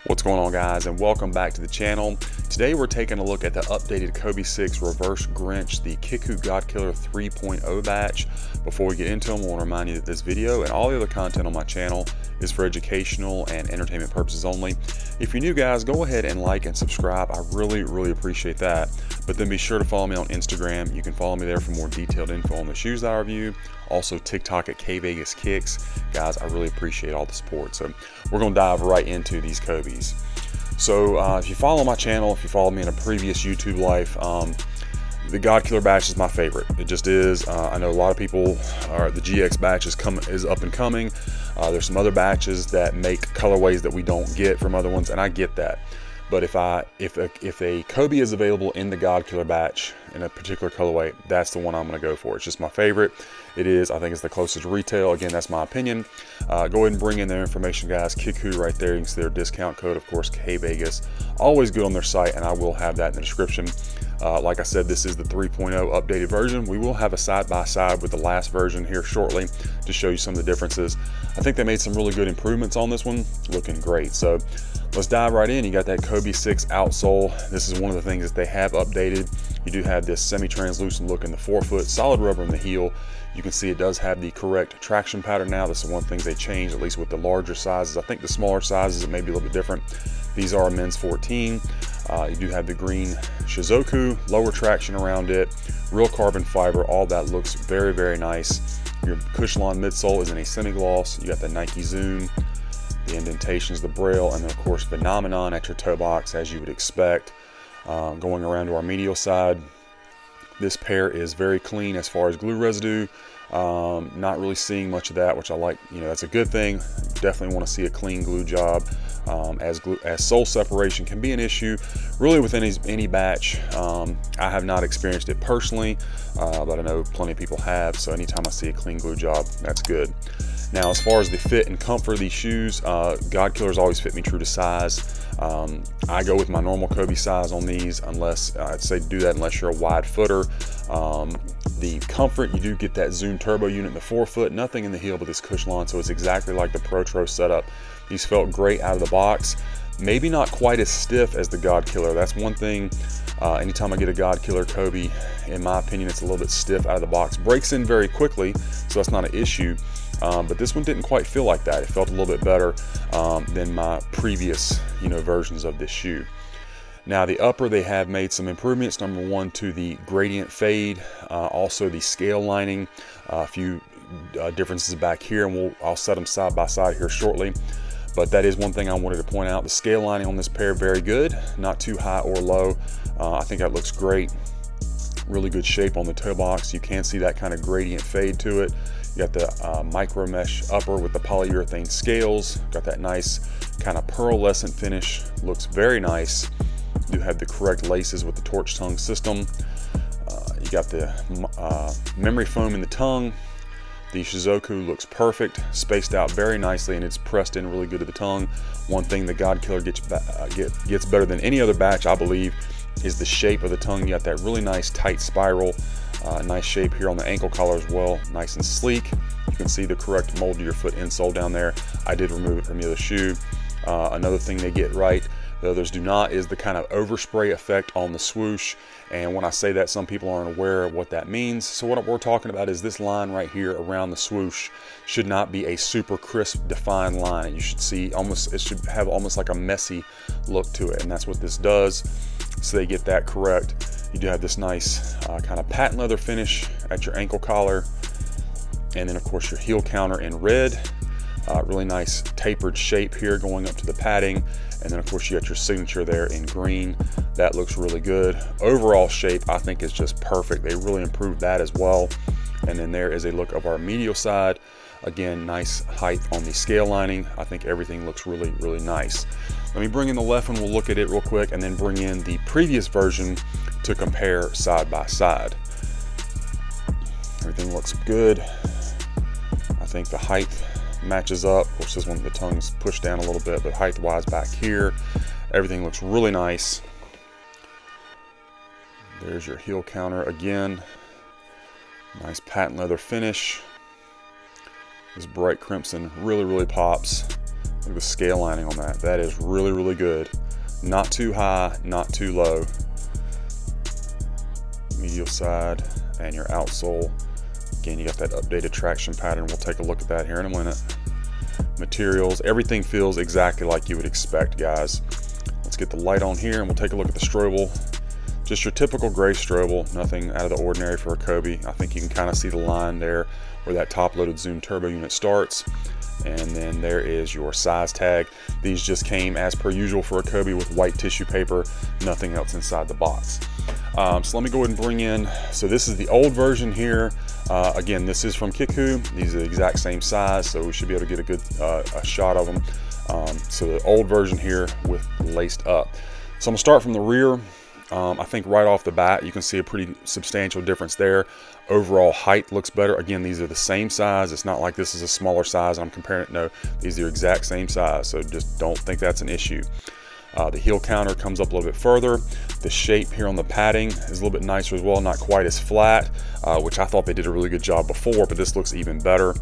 What's going on, guys, and welcome back to the channel. Today we're taking a look at the updated kvegaskickz Reverse Grinch, the Kickwho godkiller 3.0 batch. Before we get into them, I want to remind you that this video and all the other content on my channel is for educational and entertainment purposes only. If you're new, guys, go ahead and like and subscribe. I really appreciate that. But then be sure to follow me on Instagram. You can follow me there for more detailed info on the shoes that I review. Also TikTok at kvegaskickz. Guys, I really appreciate all the support. So we're going to dive right into these Kobes. So if you follow my channel, if you follow me in a previous YouTube life, the godkiller batch is my favorite. It just is. I know a lot of people the GX batch is up and coming. There's some other batches that make colorways that we don't get from other ones, and I get that. But if a Kobe is available in the godkiller batch in a particular colorway, that's the one I'm going to go for. It's just my favorite. It is. I think it's the closest to retail. Again, that's my opinion. Go ahead and bring in their information, guys. Kickwho right there. You can see their discount code, of course, KVegas. Always good on their site, and I will have that in the description. Like I said, this is the 3.0 updated version. We will have a side-by-side with the last version here shortly to show you some of the differences. I think they made some really good improvements on this one. Looking great. So let's dive right in. You got that kvegaskickz outsole. This is one of the things that they have updated. You do have this semi-translucent look in the forefoot, solid rubber in the heel. You can see it does have the correct traction pattern now. This is one of the things they changed, at least with the larger sizes. I think the smaller sizes, it may be a little bit different. These are a men's 14. You do have the green Shizuku, lower traction around it, real carbon fiber. All that looks very nice. Your Cushlon midsole is in a semi-gloss. You got the Nike Zoom, the indentations, the braille, and then of course Phenomenon at your toe box, as you would expect. Going around to our medial side, this pair is very clean as far as glue residue. Not really seeing much of that, which I like. You know, that's a good thing. Definitely want to see a clean glue job, as sole separation can be an issue really with any batch. I have not experienced it personally, but I know plenty of people have. So anytime I see a clean glue job, that's good. Now, as far as the fit and comfort of these shoes, godkillers always fit me true to size. I go with my normal Kobe size on these, unless I'd say do that unless you're a wide footer. The comfort, you do get that Zoom turbo unit in the forefoot, nothing in the heel but this Cushlon, so it's exactly like the Protro setup. These felt great out of the box. Maybe not quite as stiff as the godkiller. That's one thing. Anytime I get a godkiller Kobe, in my opinion, it's a little bit stiff out of the box. Breaks in very quickly, so that's not an issue. But this one didn't quite feel like that. It felt a little bit better than my previous, versions of this shoe. Now, the upper, they have made some improvements. Number one, to the gradient fade, also the scale lining. A few differences back here, and I'll set them side by side here shortly. But that is one thing I wanted to point out. The scale lining on this pair, very good, not too high or low. I think that looks great. Really good shape on the toe box. You can see that kind of gradient fade to it. You got the micro mesh upper with the polyurethane scales. Got that nice kind of pearlescent finish. Looks very nice. You do have the correct laces with the torch tongue system. You got the memory foam in the tongue. The Shizuku looks perfect, spaced out very nicely, and it's pressed in really good to the tongue. One thing the godkiller gets better than any other batch, I believe, is the shape of the tongue. You got that really nice tight spiral. Nice shape here on the ankle collar as well, nice and sleek. You can see the correct mold to your foot insole down there. I did remove it from the other shoe. Another thing they get right, the others do not, is the kind of overspray effect on the swoosh. And when I say that, some people aren't aware of what that means. So what we're talking about is this line right here around the swoosh should not be a super crisp, defined line. And you should see it should have almost like a messy look to it. And that's what this does. So they get that correct. You do have this nice kind of patent leather finish at your ankle collar. And then of course your heel counter in red. Really nice tapered shape here going up to the padding. And then of course you got your signature there in green. That looks really good. Overall shape, I think, is just perfect. They really improved that as well. And then there is a look of our medial side. Again, nice height on the scale lining. I think everything looks really nice. Let me bring in the left one. We'll look at it real quick and then bring in the previous version to compare side by side. Everything looks good. I think the height matches up. Of course, this one, the tongue's pushed down a little bit, but height wise back here, everything looks really nice. There's your heel counter again. Nice patent leather finish. This bright crimson really pops. Look at the scale lining on that. That is really, really good. Not too high, not too low. Medial side and your outsole. Again, you got that updated traction pattern. We'll take a look at that here in a minute. Materials, everything feels exactly like you would expect, guys. Let's get the light on here and we'll take a look at the strobe. Just your typical gray strobe, nothing out of the ordinary for a Kobe. I think you can kind of see the line there where that top-loaded zoom turbo unit starts. And then there is your size tag. These just came as per usual for a Kobe with white tissue paper, nothing else inside the box. So let me go ahead and bring in, so this is the old version here. Again, this is from Kickwho. These are the exact same size, so we should be able to get a good a shot of them. So the old version here with laced up. So I'm gonna start from the rear. I think right off the bat, you can see a pretty substantial difference there. Overall height looks better. Again, these are the same size. It's not like this is a smaller size and I'm comparing it. No, these are the exact same size. So just don't think that's an issue. The heel counter comes up a little bit further. The shape here on the padding is a little bit nicer as well, not quite as flat, which I thought they did a really good job before, but this looks even better.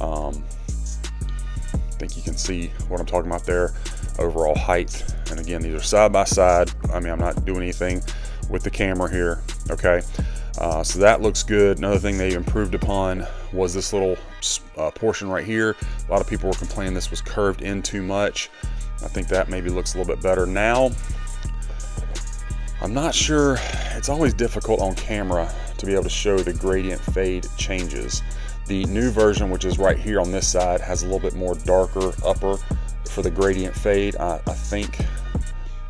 I think you can see what I'm talking about there. Overall height, and again, these are side by side. I mean, I'm not doing anything with the camera here, okay? So that looks good. Another thing they improved upon was this little portion right here. A lot of people were complaining this was curved in too much. I think that maybe looks a little bit better now. I'm not sure, it's always difficult on camera to be able to show the gradient fade changes. The new version, which is right here on this side, has a little bit more darker upper for the gradient fade. I think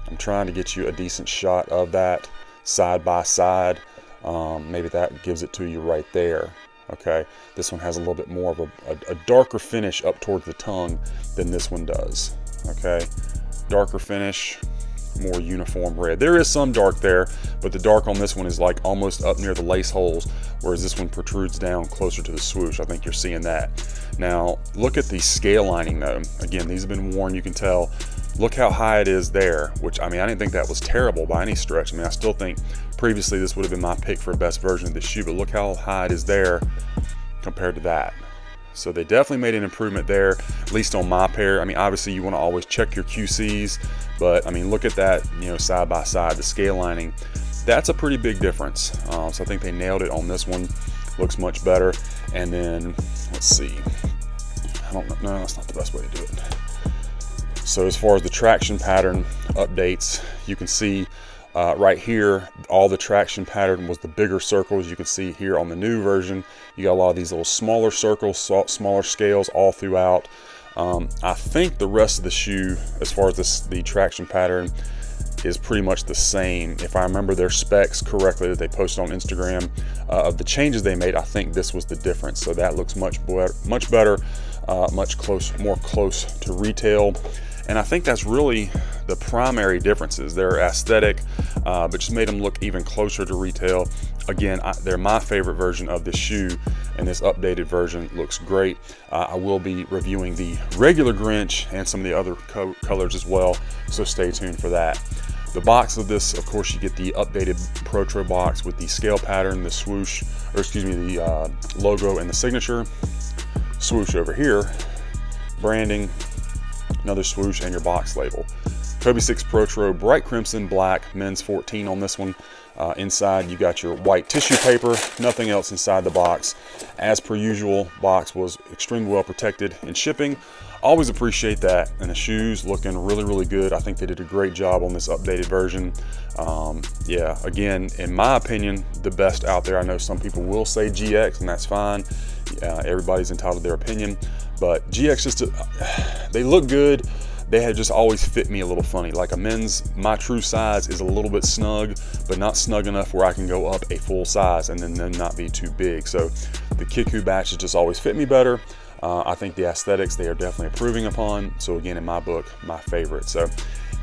I'm trying to get you a decent shot of that side by side. Maybe that gives it to you right there. Okay, this one has a little bit more of a darker finish up towards the tongue than this one does. Okay, darker finish, more uniform red. There is some dark there, but the dark on this one is like almost up near the lace holes, whereas this one protrudes down closer to the swoosh. I think you're seeing that. Now, look at the scale lining though. Again, these have been worn, you can tell. Look how high it is there, which, I mean, I didn't think that was terrible by any stretch. I mean, I still think previously this would have been my pick for best version of this shoe, but look how high it is there compared to that. So they definitely made an improvement there, at least on my pair. I mean, obviously you want to always check your QCs, but I mean, look at that, you know, side by side, the scale lining. That's a pretty big difference. So I think they nailed it on this one. Looks much better. And then, let's see. I don't know, no, that's not the best way to do it. So as far as the traction pattern updates, you can see right here, all the traction pattern was the bigger circles. You can see here on the new version, you got a lot of these little smaller circles, smaller scales all throughout. I think the rest of the shoe, as far as the traction pattern, is pretty much the same. If I remember their specs correctly that they posted on Instagram of the changes they made, I think this was the difference. So that looks much better, more close to retail. And I think that's really the primary differences. They're aesthetic, but just made them look even closer to retail. Again, they're my favorite version of this shoe, and this updated version looks great. I will be reviewing the regular Grinch and some of the other colors as well, so stay tuned for that. The box of this, of course, you get the updated Protro box with the scale pattern, the swoosh, or excuse me, the logo and the signature. Swoosh over here, branding, another swoosh, and your box label. Kobe 6 Protro, bright crimson black, men's 14 on this one. Inside you got your white tissue paper, nothing else inside the box. As per usual, box was extremely well protected in shipping. Always appreciate that. And the shoes looking really, really good. I think they did a great job on this updated version. Yeah, again, in my opinion, the best out there. I know some people will say GX, and that's fine. Everybody's entitled to their opinion, but GX just, they look good. They had just always fit me a little funny. Like a men's, my true size is a little bit snug, but not snug enough where I can go up a full size and then them not be too big. So the Kickwho batches just always fit me better. I think the aesthetics, they are definitely improving upon. So again, in my book, my favorite. So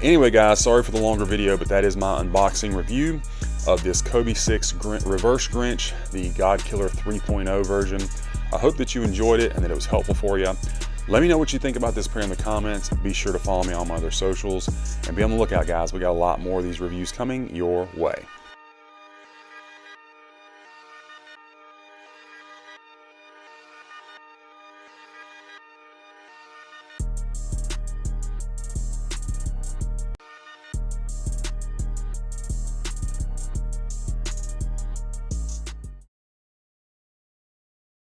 anyway, guys, sorry for the longer video, but that is my unboxing review of this Kobe 6 Reverse Grinch, the godkiller 3.0 version. I hope that you enjoyed it and that it was helpful for you. Let me know what you think about this pair in the comments. Be sure to follow me on my other socials and be on the lookout, guys. We got a lot more of these reviews coming your way.